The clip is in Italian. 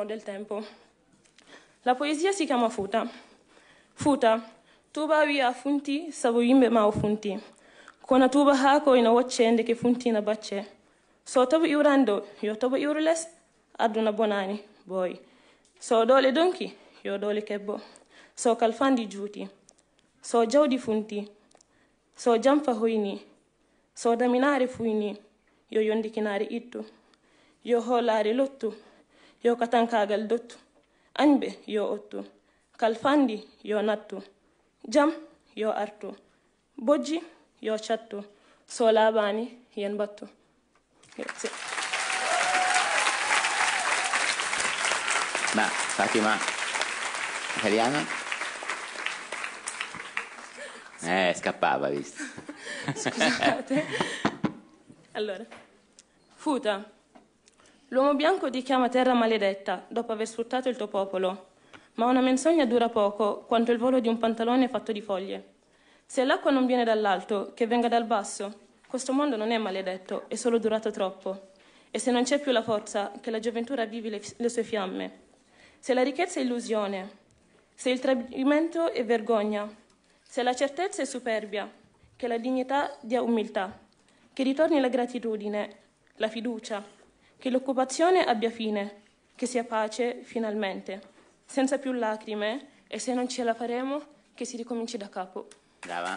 del tempo. La poesia si chiama Futa. Futa, tuba wi a funti sabu yimɓe ma o funti. Kono tuba ha ko ina woccende ke funtina bacce. So tabo iwrando yo tabo iwru les aduna bonani boy. So dole donki yo dole kebbo. So kalfandi juuti. So jawdi funti. So jamfa hoyni. So daminare fuyni yo yondikinare ittu. Yo holare lottu. Yo katankagal dottu. Añɓe yo ottu. Kalfandi yo nattu. Jam yo artu. Bojji yo chattu. So labani yen battu. Grazie. Ma Fatima, italiano? Scappava, visto. Scusate. Allora. Futa. L'uomo bianco ti chiama terra maledetta dopo aver sfruttato il tuo popolo, ma una menzogna dura poco quanto il volo di un pantalone fatto di foglie. Se l'acqua non viene dall'alto, che venga dal basso. Questo mondo non è maledetto, è solo durato troppo. E se non c'è più la forza, che la gioventù ravvivi le sue fiamme. Se la ricchezza è illusione, se il tradimento è vergogna, se la certezza è superbia, che la dignità dia umiltà, che ritorni la gratitudine, la fiducia, che l'occupazione abbia fine, che sia pace finalmente, senza più lacrime, e se non ce la faremo, che si ricominci da capo. Brava.